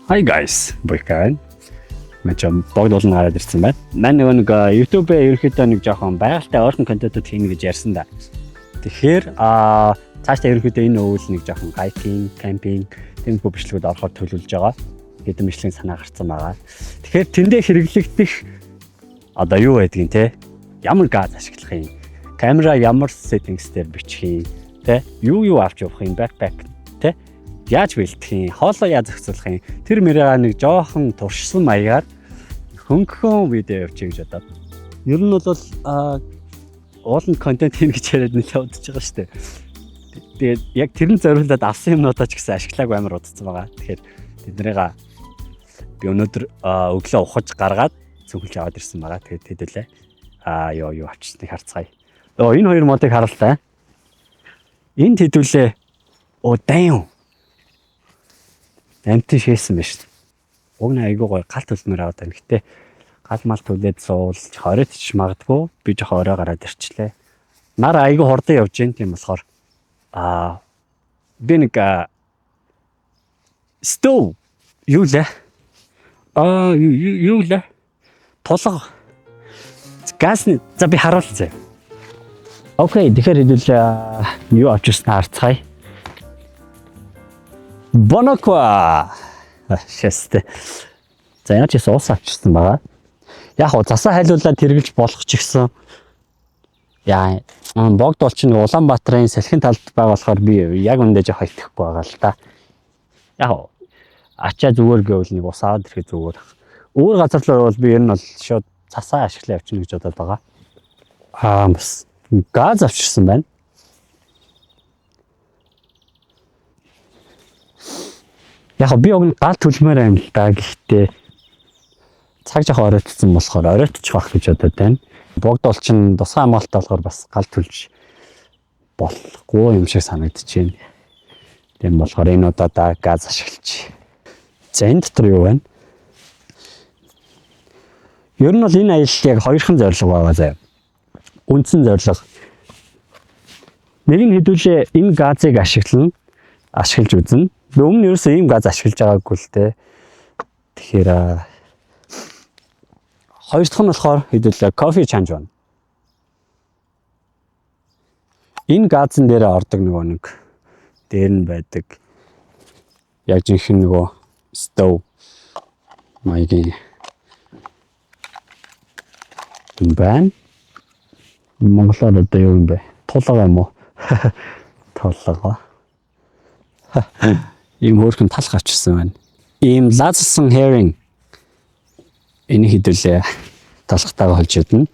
Hi guys, Buikan. Мачам богдуулна гараад ирсэн байна. Манай нэг YouTube-ээр ерөөхдөө нэг жоохон байгальтай ойрхон контентууд хийнэ гэж ярьсан да. Тэгэхээр цаашдаа ерөөхдөө энэ өвөл нэг жоохон hiking, camping тэмхүү бичлэгүүд орохоор төлөвлөж байгаа. Хэдэн бичлэгийн санаа гарцсан байгаа. Тэгэхээр тэндээ хэрэглэгдэх одоо юу байдгийг те ямар газ ашиглах юм? Камера ямар settings дээр бичих юм? Тэ юу авч явах юм? Backpack тэ яаж бэлдэх юм? Хоолоо яаж зохицуулах юм? Тэр мэрээ нэг жоохон туршсан маягаар хөнгөн видео явуучих гэж бодоод. Ер нь бол уулын контент хийнэ гэж яриад нэлээд удаж байгаа шүү дээ. Тэгээд яг тэрэн зориулаад авсан юмнуудаа ч гэсэн ашиглаагүй амар удацсан байгаа. Тэгэхээр тэднэрийг би өнөөдөр өглөө ухаж гаргаад цөөхөлж аваад ирсэн байгаа. Тэгээд хэдүүлээ юу авчихсныг харцгаая. Энэ хоёр модыг харалтай. Энд хэдүүлээ damn. Амтын шээсэн байна шүү дээ. Уг нь айгүй гоё галт төлмөр аваад байна. Гэтэ гал мал түлээд суулж хориодч магадгүй би жоо орой гараад ирчлээ. Нар айгүй хурдан явж гин тийм болохоор би нэг стов юу лээ? Юу лээ? Толго газны за би харуулъя. Окей, тэгэхээр хэдүүл юу авчихсан харцгаая. Бонаква шэстэ. За яаж ч уус авчихсан байгаа. Яг хоо засаа хайлуулаад хэрэглэж болох ч гэсэн яа богдол чинь Улаанбаатарын салхин талд байгаа болохоор би яг үндэ жоо хайтгэхгүй байгаа л да. Яг ачаа зүгээр гэвэл нэг ус аваад ирэхэд зүгээр. Өөр газар л бол би ер нь бол шууд засаа ашиглаа явчихна гэж бодоод байгаа. Бас газ авчирсан байна. Яг би өгн гал төлмөр юм л да. Гэхдээ цаг жах оройтсон болохоор оройтчих байх гэж бодоод байна. Богдол чинь тусгай хамгаалалтаа болохоор бас гал төлж болохгүй юм шиг санагдаж байна. Тийм болохоор энэ удаа газ ашиглаж. За энэ дотор юу байна? Ер нь бол энэ аялал яг хоёрхан зорилго байгаа заяа. Үндсэн зорилго. Нэг нь хэдүүлээ энэ газыг ашиглаж үзнэ. Өмнө нь ерөөсөө ийм газ ашиглаж байгаагүй л дээ. Тэгэхээр хоёр дахь нь болохоор хэдүүлээ кофе чанж байна. Энэ газын дээр ордог нэг дээр нь байдаг. Яг жинхэнэ нөгөө стов маягийн юм байна. Монголоор одоо юу юм бэ? Тулга юм уу? Тулга. Ийм хөөрхөн талх авчихсан байна. Ийм лазсан herring энэ хэдүүлээ талхтайгаа холж идэнэ.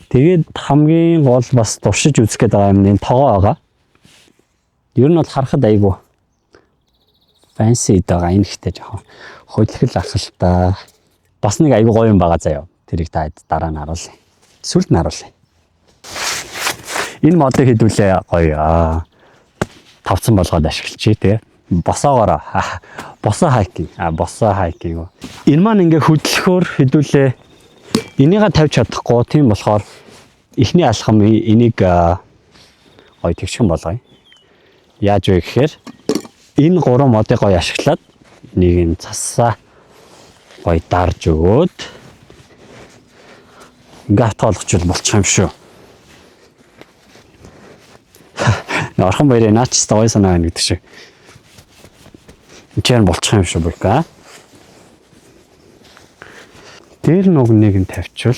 Тэгээд хамгийн гол бас туршиж үзэх гээд байгаа юм энэ тогоо байгаа. Ер нь бол харахад айгүй fancy байгаа. Энэ ихтэй жоохон хөдөлгөл ахалтай. Бас нэг айгүй гоё юм байгаа заяа. Тэрийг та дараа нь харуулъя. Сүлд нь харуулъя. Энэ модыг хэдүүлээ гоё тавцсан болгоод ашиглачээ тий. Босоогоороо босоо хайкинг энэ маань ингээ хөдлөхөөр хэдүүлээ энийгээ тавьж чадахгүй тийм болохоор эхний алхам энийг гоё тэгшхэн болгоё. Яаж вэ гэхээр энэ гурван модыг гоё ашиглаад нэг юм цасаа гоё дарж өгөөд ингээ хатгаалгач болчих юм шүү. Орхон баяраа наач гоё санаа байна гэдэг шиг. Чээр болчих юм шүү бүка. Дээр нэг нь тавьчвал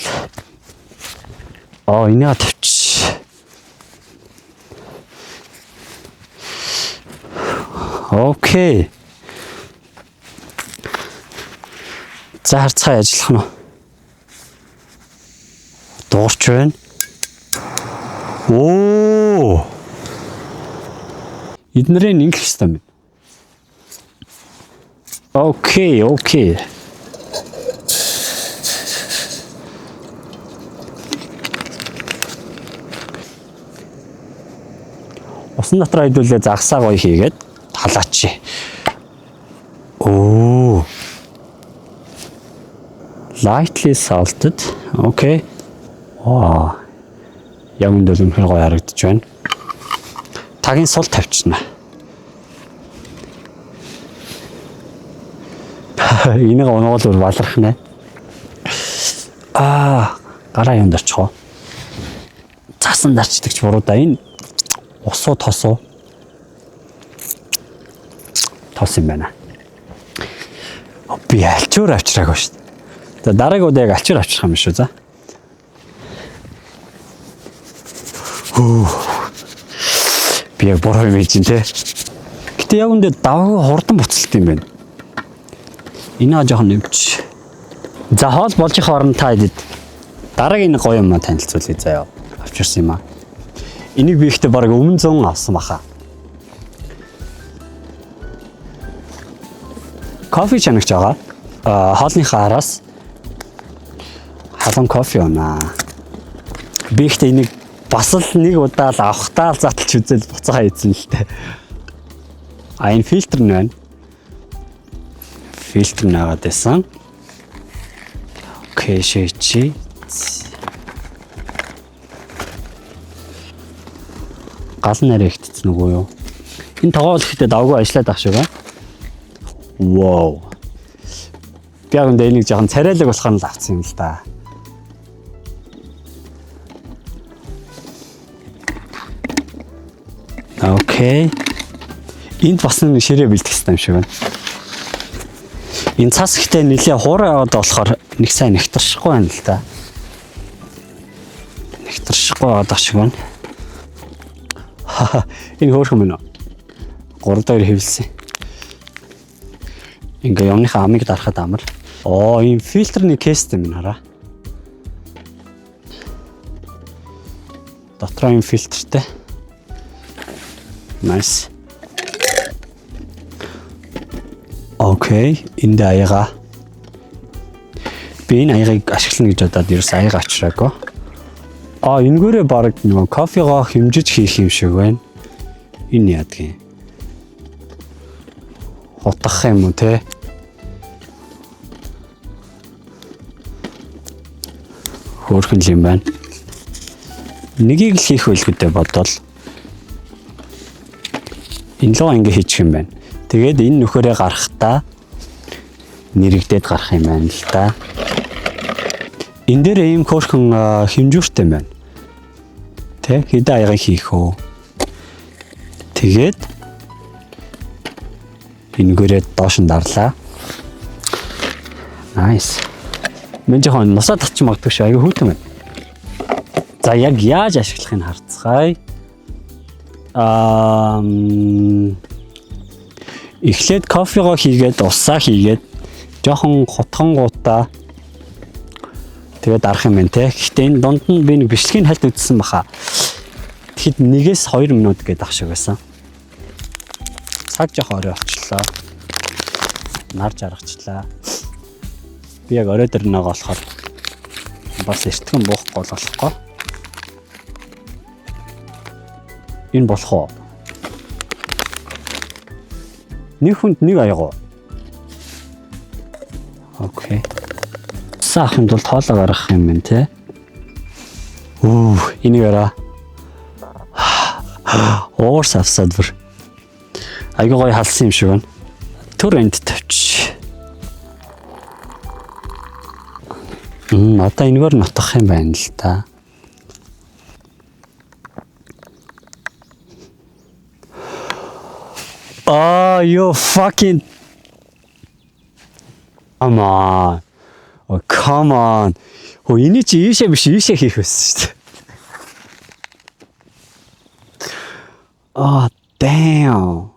энийг тавьчих. Окей. За харцгаа ажиллах нь. Дуурч байна. Эднэрийн инглиш систем. Окей. Усан дотроо хэдүүлээ загсаа гоё хийгээд халаач. Lightly salted. Окей. Яг үндэл үнхээр гоё харагдаж байна. Тагийн сул тавьчихна. Энийг унгуул баларх нэ. Гараа юм дэрчхөө. Цасан дарчдагч буруу да энэ усуу тосуу. Тос юм байна. Би альчуур авчраагүй шүү дээ. За дараагийн удаа яг альчуур авчрах юм шүү за. Би яг буруу юм хийж дээ. Гэтэ яг үндэ давгүй хурдан буцалт юм байна. Энэ жоохон нэмч. За хоол болж их орон та идэд. Дараагийн нэг гоё юм танилцуулъя заяа. Авчирсан юм аа. Энийг би ихтэй бараг өмнө 100 авсан баха. Кофе чанагч байгаа. Хоолныхаа араас халуун кофе унаа. Би ихтэй энийг бас л нэг удаа л авахтаа л затлж үзэл буцаага ийдсэн л тээ. Энэ фильтр нь байна. Фильтр наагаад байсан. Окей, шийчи. Гал нарийн ихтсэн үгүй юу? Энэ тоогоол ихтэй давгүй ажиллаад ах шиг байна. Вау. Би яг энэ нэг жоохон царайлаг болох нь л авсан юм л да. Окей. Энд бас нэг ширээ бэлтгэсэн юм шиг байна. Энэ цас ихтэй нэлээ хуурай аваад болохоор нэг сайн нэгтэршихгүй байна л да. Нэгтэршихгүй аваад ах шиг байна. Энэ хөөрхөн мөн. 3-2 хэвлсэн. Ингээ юмныхаа амыг дарахад амар. Энэ фильтрний кейстэй минь хараа. Дотроо юм фильтртэй. Nice. Окей, энд аяга. Би энэ аягийг ашиглана гэж бодоод ерөөс аяга авчраагүй. Энэгээрээ баг нэг кофегоо хэмжиж хийх юм шиг байна. Энэ яадгийн. Утгах юм уу те? Хөөрхөн юм байна. Нэгийг л хийх байлгүйдээ бодвол энэ лоо ингэ хийчих юм байна. Тэгээд энэ нөхөрөө гарахтаа нэрэгдээд гарах юм байна л да. Энэ дээр ийм хөөрхөн хэмжүүртэй байна. Тэ хэдэн аяга хийх үү? Тэгээд энэгээрээ доош нь дарлаа. Nice. Мен жоохон нусаа татчих магадгүй шүү. Аяга хүүтэн байна. За яг яаж ашиглахыг харцгаая. Эхлээд кофего хийгээд усаа хийгээд жоохон хотхонгуудаа тэгээд дарах юм байна те. Гэхдээ энэ дунд нь би нэг бичлэгийн хальт үзсэн баха. Тэгэхэд 1-2 минут гээд ах шиг байсан. Цаг жоохон орой болчихлоо. Нар жаргачлаа. Би яг орой дээр нэг болохоор бас эртгэн буухгүй болохгүй. Энэ болох уу? Нэг хүнд нэг аяга. Окей. Саханд бол тоолоо гаргах юм байна те. Энийг араа. Уурс авсаад бүр. Айгуу гоё халсан юм шиг байна. Түр энд тавьчих. Одоо энэгээр нутгах юм байна л та. You fucking... Come on. Oh, come on. Эний чи ийшээ биш ийшээ хийх байсан шүү дээ. Damn.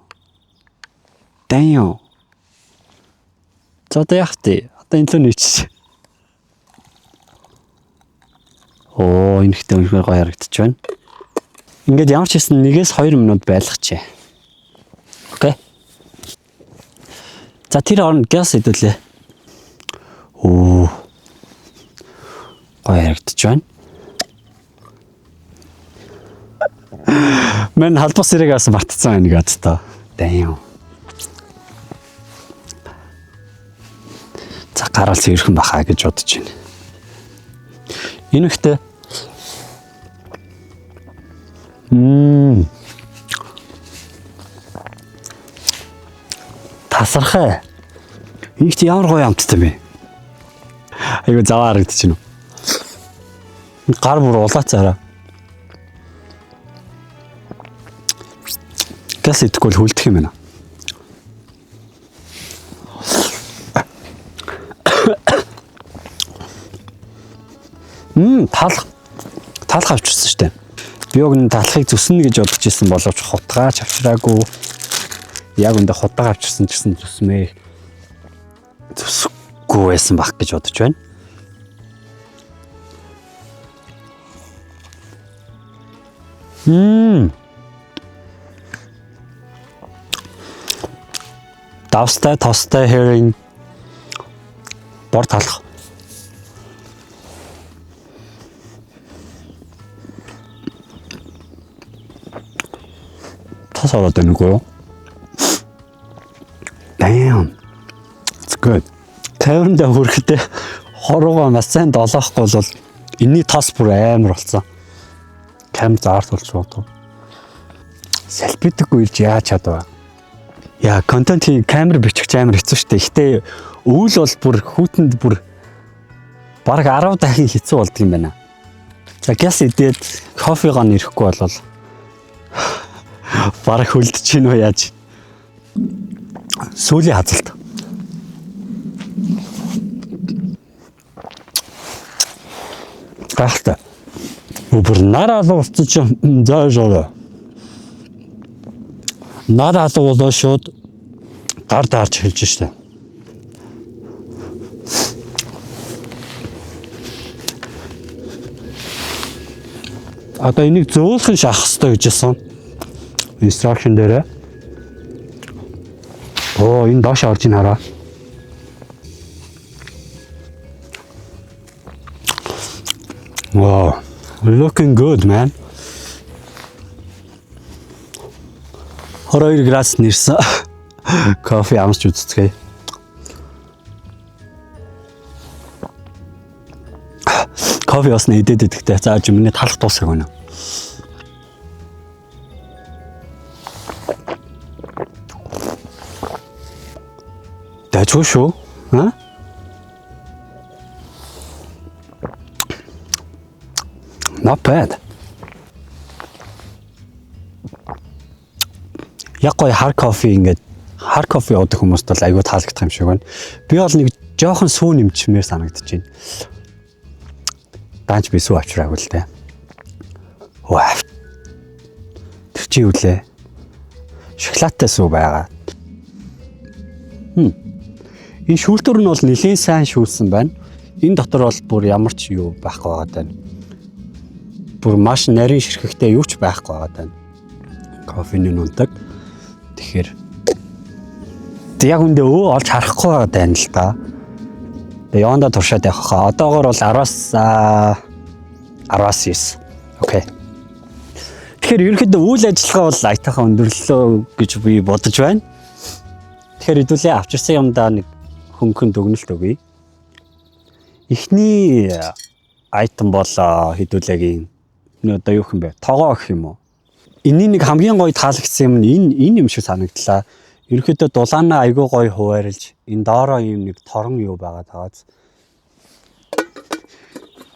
Damn. За одоо яах вэ? Одоо энэ л нийч. Энэ ихтэй үнэхээр гоё харагдчих байна. Ингээд ямар ч хэсэн 1-2 минут байлгачээ. Окей. За тэр орнд газ идүүлээ. Гоё харагдчих байна. Мен халбас зэрэг ас мартцсан байна гэдэг та. Damn. За гараал цэвэрхэн бахаа гэж бодож байна. Энэ ихтэй тасархай. Энд ямар гоё амттай бэ? Айгу заваа харагдчихэв. Гар бүр улаацаараа. Газ идэхгүй л хүлдэх юм байна. Талах авчирсан штэ. Би яг энэ талахыг зүснэ гэж бодож ирсэн боловч хутгаач авчираагүй. Яг үндэ хутгаа авчирсан ч гэсэн зүсмээ. Зүсэхгүй байсан бах гэж бодож байна. Давстай, тостой herring бор талах. Тос ороод байна уу? Damn. It's good. Тайван дээр хүрэхдээ хоруугаа маш сайн долоохгүй бол энэний тос бүр амар болсон. Камер заарт болчихвоо. Селфидэггүй ирж яаж чадваа. Яа, контентын камер бичих амар хэцүү шүү дээ. Гэхдээ өвөл бол бүр хүүтэнд бүр бараг 10 дахин хэцүү болдго юм байна. За газ идээд кофегоо нэрэхгүй болвол бараг хөлдөж чинь үү яаж. Сүүлийн хазалт. Гахалтай. Бүр нар алуу болчих заашаа. Нар алуу болоо шууд гар даарч хэлж штэ. Одоо энийг зөөлхөн шахах хэрэгтэй гэж хэлсэн. Instruction дээр. Оо, энэ доош орж ийн хараа. Wow, looking good, man. 22 градус нэрсэн. Кофе амсч үзцгээе. Кофе осны идээд идэхтэй зааж миний талах дуусах байна. Дажгүй шүү. Аа? Not bad. Яг гоё хар кофе ингээд хар кофе уудаг хүмүүст бол айгүй таалагдах юм шиг байна. Би бол нэг жоохон сүү нэмчмээр санагдаж байна. Даанч би сүү авчраагүй л дээ. Вау. Тэр чи юу лээ? Шоколадтай сүү байгаа. Энэ шүүлтүр нь бол нэлээд сайн шүүлсэн байна. Энэ дотор бол бүр ямар ч юу байхгүй байгаа даа. Бүр маш нарийн ширхэгтэй юу ч байхгүй байгаа даа. Кофений нунтаг. Тэгэхээр яг үндэ олж харахгүй байгаа даа л та. Тэгээ яванда туршаад явах хаа. Одоогоор бол 10-9. Окей. Тэгэхээр ерөнхийдөө үйл ажиллагаа бол айтайхан өндөрлөө гэж би бодож байна. Тэгэхээр хэдүүлээ авчирсан юмдаа нэг хөнгөн дүгнэлт өгье. Эхний айтем бол хэдүүлээгийн одоо юу юм бэ? Тогоо гэх юм уу? Энийн нэг хамгийн гоё таалагдсан юм энэ юм шиг санагдлаа. Ерөнхийдөө дулаанаа айгүй гоё хуваарлж энэ доороо юм нэг торон юу байгаа таац.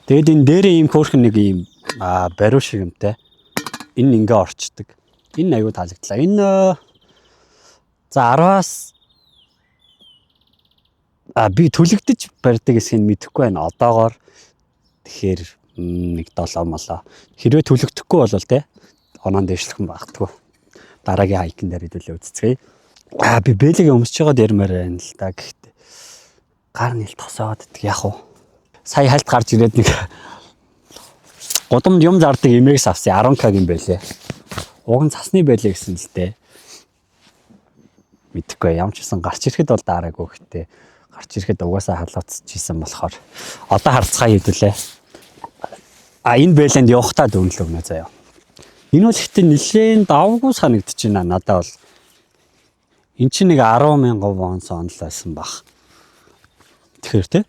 Тэгэд энэ дээрээ ийм хөөрхөн нэг ийм бариу шиг юмтай. Энэ ингээ орчдөг. Энэ айгүй таалагдлаа. Энэ за 10-аас би төлөгдөж барьдаг хэсгийг мэдэхгүй байна. Одоогоор тэгэхээр нэг 7 молоо. Хэрвээ төлөгдөхгүй болвол те оноо дэвшлэх багтгүй. Дараагийн хайкин дээр хэдүүлээ үзцгээе. Би бэлэг өмсөж байгаа дэрмээр байна л да. Гэхдээ гар нийл тосоод идэх яах вэ? Сая хальт гарч ирээд нэг гудамд юм зардаг эмээгс авсан 10k юм байлээ. Уг нь цасны байлээ гэсэн л дээ. Мэдхгүй ямар ч гэсэн гарч ирэхэд бол даараагүй гэхдээ гарч ирэхэд угаасаа халууцчихсан болохоор одоо харцгаая хэдүүлээ. Энэ байланд явахтаа дүнлэг нэ заяа. Энэ бол ихтэй нэлээд давгүй санагдаж байна надад бол. Эн чинь нэг 10,000 вон сонлоосон баг. Тэгэхээр те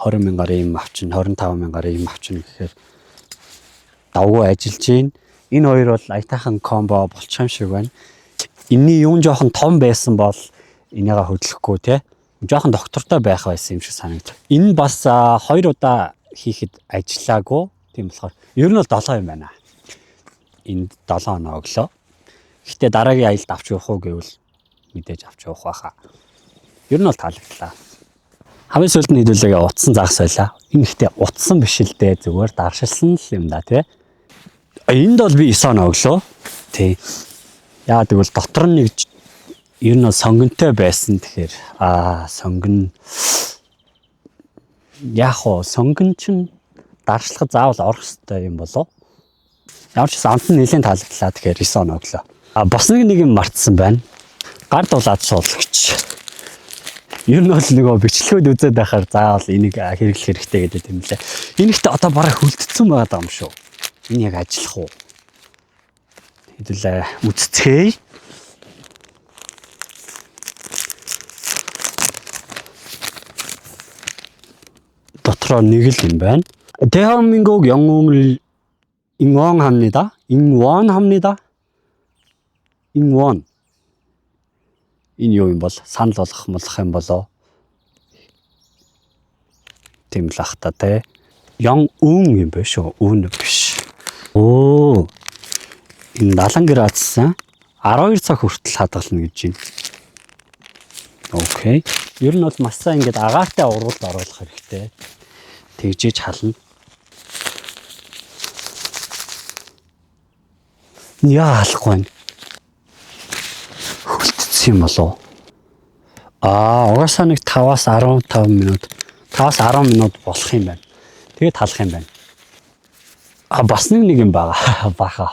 20,000-аар ийм авчин 25,000-аар ийм авчин гэхээр давгүй ажиллаж байна. Энэ хоёр бол айтайхан комбо болчих юм шиг байна. Энийний юун жоохон том байсан бол энийгээ хөдлөхгүй те Жохон доктортой байх байсан юм шиг санагдав. Энэ бас 2 удаа хийхэд ажиллаагүй. Тийм болохоор ер нь бол 7 юм байна. Энд 7 оноо өглөө. Гэхдээ дараагийн аялалд авч явах уу гэвэл мэдээж авч явах байхаа. Ер нь бол таалагдлаа. Хамгийн сүүлд нь хэдүүлээ утсан загас байлаа. Энэ ихтэй утсан биш л дээ, зүгээр даршилсан л юм да тий. Энд бол би 9 оноо өглөө. Тий. Яа тэгвэл дотор нь нэг ер нь сонгонтой байсан. Тэгэхээр сонгон яг уу сонгон чинь даршлахад заавал орох хэрэгтэй юм болов. Ямар ч амт нь нэлээд таалагдлаа. Тэгэхээр 9 оноо өглөө. Бас нэг юм мартсан байна. Гар дулаад суулгч. Ер нь бол нөгөө бичлэгүүд үзээд байхаар заавал энийг хэрэглэх хэрэгтэй гэдэг юм лээ. Энэ ихтэй одоо бараг хөлдсөн байгаа юм шүү. Энэ яг ажиллах уу? Хэдүүлээ үтцгээе. Дотроо нэг л юм байна. 대한민국 영웅을 응원합니다. 응원합니다. 응원. Энэ юу юм бол санал болгох юм болоо. Тийм л ах та те. 영웅 юм биш үү? Үн биш. Оо. Энэ 70 градуссан 12 цаг хүртэл хадгална гэж байна. Окей. Ер нь бол маш сайн ингээд агаартай уруулд оруулах хэрэгтэй. Тэгжиж хална. Яа алахгүй. Хөлтсөн юм болов. Угаасаа нэг 5-аас 15 минут, 5-аас 10 минут болох юм байна. Тэгээд халах юм байна. Бас нэг юм байгаа. Баха.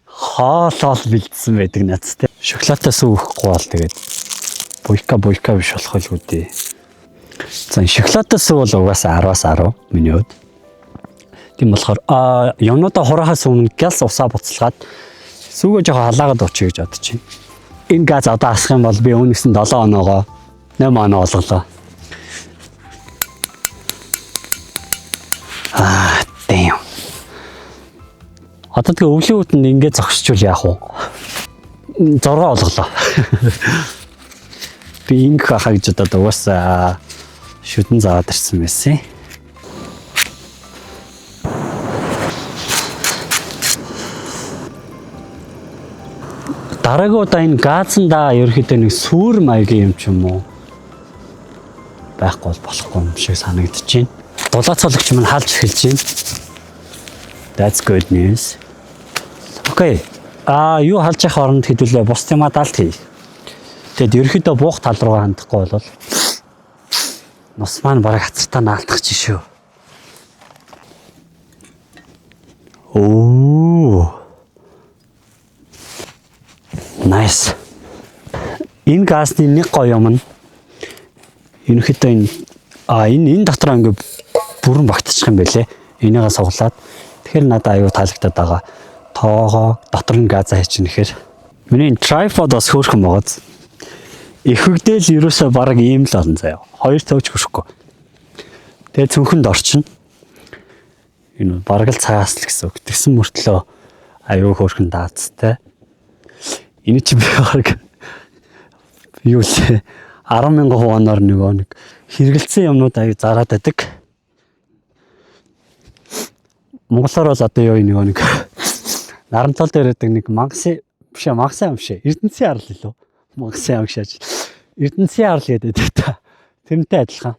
Хоолол бэлдсэн байдаг надтай. Шоколадаас өөхгүй бол тэгээд буйка биш болох байлгүй дээ. За шоколадаас бол угаасаа 10-аас 10 минут. Тийм болохоор юмнуудаа хураахаас өмнө гялс усаа буцалгаад сүүгээ жоохон халаагаад очие гэж бодож байна. Энэ газ одоо асах юм бол би өмнөсөн 7 оноогоо 8 оноо олголоо. Damn. Одоо тэгээ өвлийн үтэнд ингээд зогсчвол яах вэ? 6 олголоо. Би ингэх хаа гэж одоо угаасаа шүдэн заваад ирсэн байсан. Дараагийн удаа энэ газанда ерөөхдөө нэг сүүр маягийн юм ч юм уу байхгүй болохгүй юм шиг санагдаж байна. Дулаацуулагч маань халж эхэлж байна. That's good news. Окей. Юу халж явах оронд хэдүүлээ бус юмаа даалт хий. Тэгэд ерөөхдөө буух тал руу хандахгүй бол нус маань бараг хацартаа наалтах чинь шүү. Оо. Nice. Энэ газны нэг гоё юм нь ерөнхийдөө энэ дотор ингээд бүрэн багтчих юм байлээ. Энийгээ суглаад тэгэхээр надад аюу таалагдаад байгаа. Тоогоо дотор нь газаа хийчихнэ гэхээр миний tripod бас хөөрхөн байгааз. Ихвэгдээл ерөөсөө бараг ийм л олон заяа. 2 төвч хүрэхгүй. Тэгээ цүнхэнд орчин. Энэ бараг л цагаас л гэсэн үг. Тэгсэн мөртлөө аюу хөөрхөн даацтай. Энэ чи бараг юу лээ 10,000 хувианаар нэг хэрэгэлсэн юмнууд аюу зараад байдаг. Монголоор бол одоо юу нэг нарамтал дээр байдаг нэг мангсын юм шиг. Эрдэнэсийн арал лөө. Мангсын юм шааж. Эрдэнэсийн арал гэдэг та. Тэрнтэй адилхан.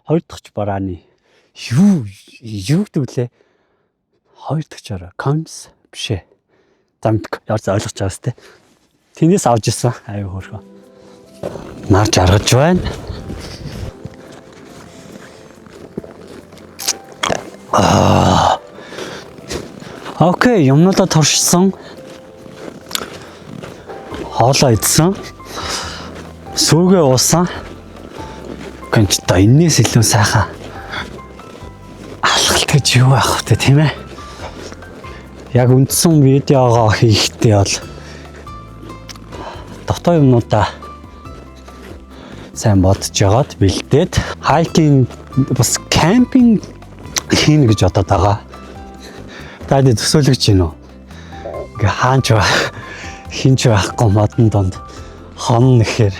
Хоёр дахь барааны юу гэдвүлээ? Хоёр дахь араа comes биш ээ. Замд яаж ойлгож байгаа сте. Тэнээс авч ирсэн. Аюу хөөрхөн. Нар жаргаж байна. Окей, юмнуудаа туршсан. Хоолоо идсэн. Сүүгээ уусан. Гэнч та энэс илүү сайхан алхалт гэж юу байх вэ тийм ээ? Яг үндсэн видеогоо хийхдээ бол дотоо юмнуудаа сайн бодож яагаад бэлдээд хайкинг бас кемпинг хийнэ гэж бодоод байгаа. Таад төсөөлөгч гин үү? Ингээ хаанч хинч байхгүй модон донд хон нэхэр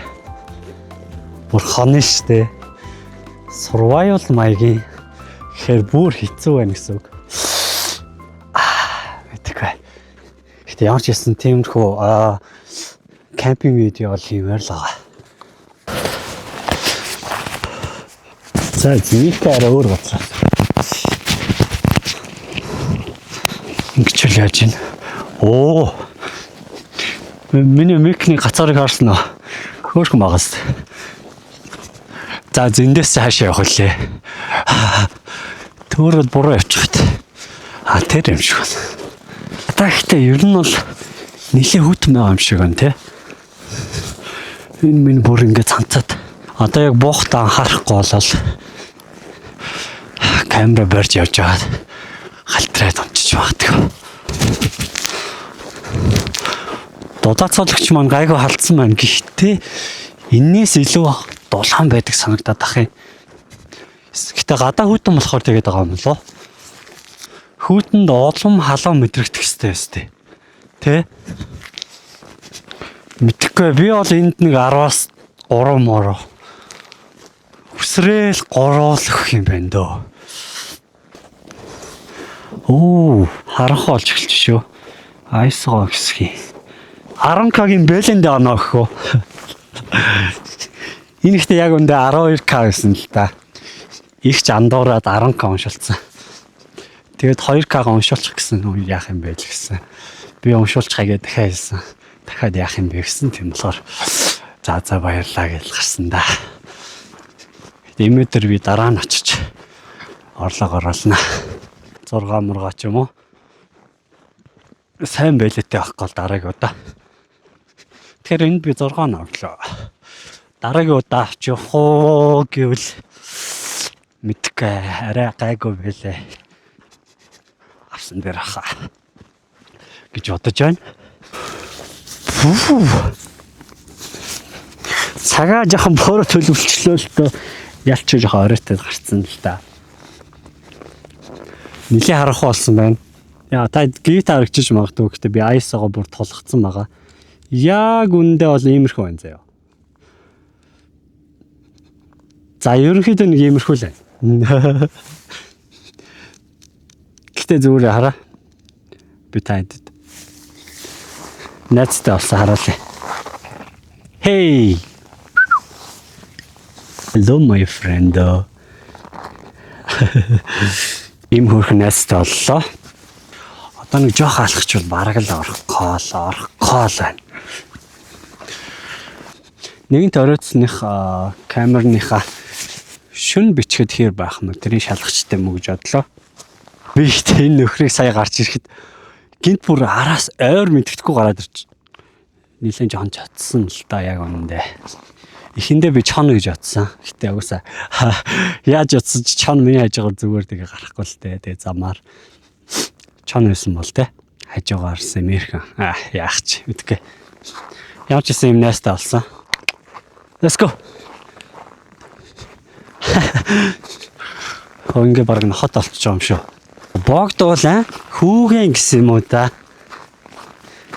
Бүр хонь штэ. Survival маягийн хэр бүр хэцүү байна гэсэн үг. Мэдээгүй. Гэтэ ямар ч юм тиймэрхүү кемпинг видео бол хиймээр л байгаа. За зинийхээ арай өөр бодлоо. Ингэж л яаж байна. Оо. Миний микний гацаарыг харсан уу? Хөөрхөн байгаас. За зэндээс хаашаа явах лээ. Төөрөд буруу явчихад. Тэр юм шиг байна. Та ихтэй ер нь бол нэлээ хүүтэн байгаа юм шиг байна те. Энэ минь бүр ингэ цанцаад. Одоо яг буухтаа анхаарахгүй болол камера барьж явж байгаад халтраад ончиж багтдаг. Дулаацуулагч маань гайгүй халтсан байна. Гэхдээ энээс илүү дулаан байдаг санагдаад ах юм. Гэтэ гадаа хүүтэн болохоор тэгээд байгаа юм лөө. Хүүтэнд улам халуун мэдрэгдэх хэвээр өстэй. Тэ? Мэдхгүй би бол энд нэг 10-аас 3 мороо. Үсрээл гороолох юм байна дөө. Оо, харах болж эхэлж шүү. Айсгаа гисхий. 10k-гийн бэлэнд оноо гэхөө. Энэ ихтэй яг үндэ 12k гэсэн л та. Их ч андуураад 10k уншилсан. Тэгээд 2k уншуулчих гэсэн үе яах юм бэ л гэсэн. Би уншуулчихъя гэдээ дахиад хэлсэн. Дахиад яах юм бэ гэсэн тийм болохоор за баярлаа гэж гарсан да. Имэдэр би дараа нь очиж орлого оруулна. 6 мургаа ч юм уу. Сайн байлээтэй авахгүй л дараагийн удаа. Тэгэхээр энд би 6 орлоо. Дараагийн удаа авчих уу гэвэл мэдгүй арай гайгүй байлээ. Авсан дээр хаа гэж бодож байна. Цагаа жоохон бөөрө төлөвлөлчлөө л дөө ялч жоохон оройтой гарцсан л да. Нилийн харахгүй болсон байна. Яа та гитар харагчиж магадгүй гэхдээ би IS-ого бүр тулгцсан байгаа. Яг үндэ бол иймэрхүү байна заяа. За ерөнхийдөө нэг иймэрхүү л байна. Гэтэ зүгээр хараа. Би таад. Найзтай болсон хараалаа. Hey. Hello my friend. Им хөрхөн найзтай боллоо. Одоо нэг жоох алхач бол бараг л орох гол байна. Нэгэн төрөөцных камерныхаа шүн бичгэд хэр байх нь тэрийг шалгачтай мө гэж бодлоо. Би ихтэй энэ нөхрийг сая гарч ирэхэд гинт бүр араас ойр мэддэхгүй гараад ирж. Нилийн жоон чатсан л да яг үнэндээ. Эхэндээ би чон гэж бодсон. Гэтэ угсаа яаж утсан ч чон миний хажуугаар зүгээр тэгээ гарахгүй л дээ. Тэгээ замаар чон байсан бол те. Хажуугаар Американ. Яах ч мэдгүй. Ямар ч юм найстай болсон. Let's go. Хонгээ бараг нь хот олчих юм шүү. Богдвол хүүгэн гэсэн юм уу та.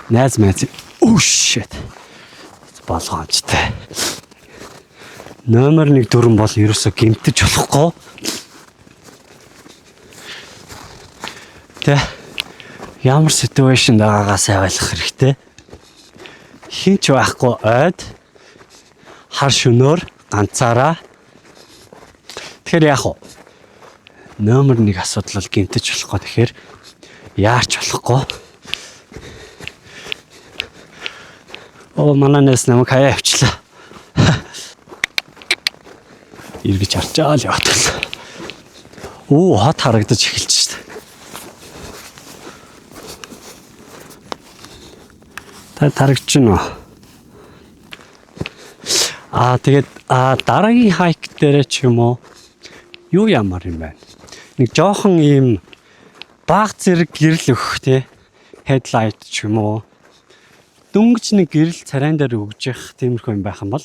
Найз мэд. Oh shit. Болгоомжтой. Номер 1 дүрэн бол ерөөсө гэмтэж болохгүй. Тэ ямар ситүэйшн байгаагаа сайн ойлгох хэрэгтэй. Хинч байхгүй ойд хар шөнөөр ганцаараа. Тэгэхээр яах вэ? Номер 1 асуудал гэмтэж болохгүй. Тэгэхээр яарч болохгүй. Оо мананаас намайг хаяа авчлаа. Иргэж харчаа л яваад байна. Оо хот харагдаж эхэлж шээ. Та тарагч нь. Тэгээд дараагийн хайк дээр ч юм уу юу ямар юм бэ? Нэг жоохон ийм баг зэрэг гэрэл өгөх те headlight ч юм уу дөнгөж нэг гэрэл царайн дээр өгж явах тиймэрхүү юм байх юм бол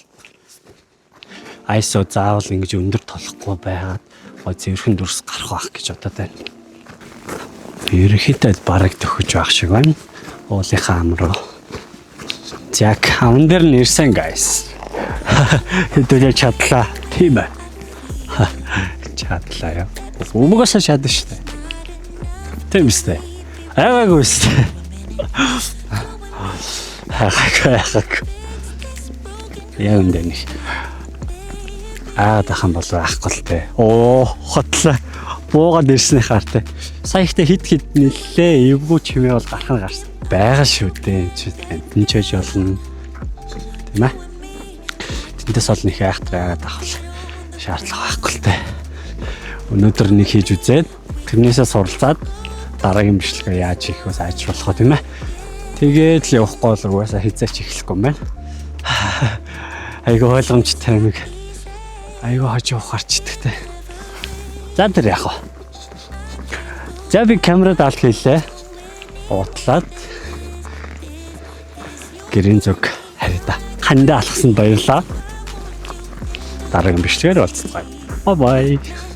ISO заавал ингэж өндөр толохгүй байгаад гой зөрхэн дүрс гарах байх гэж бодоод байна. Ерөнхийдөө бараг төхөж байх шиг байна. Уулынхаа ам руу. За каун дээр нэрсэн guys. Хэдүүлээ чадлаа. Тийм ээ. Чадлаа яа. Угсаа чадна шүү дээ. Тийм үстэй. Аагүй үстэй. Хахах. Яг энэ нэг. Дахан болоо ахгүй л дээ. Оо, хотлоо. Буугаад ирсний хартай. Сая ихтэй хит нэлээ эвгүй чимээ бол гарах нь гарсан. Бага шүү дээ. Энд ч болно. Тийм ээ. Тэндээс ол нэг айхтар байгаад авах шаардлага байхгүй л дээ. Өнөөдөр нэг хийж үзээд тэрнээсээ суралцаад дараагийн бичлэгээ яаж хийх вэ айж болох тийм ээ. Тэгээд л явахгүй бол угаасаа хизээч эхлэхгүй юм байна. Айгу ойлгомжтой нэг. Айгу хожоо ухаарчдагтай. За тэр яах вэ? За би камерад алт хийлээ. Утлаад гэрийн зүг харьда. Хандаа алхсанд баярлаа. Дараагийн бичлэгээр уулзцгаая. Bye bye.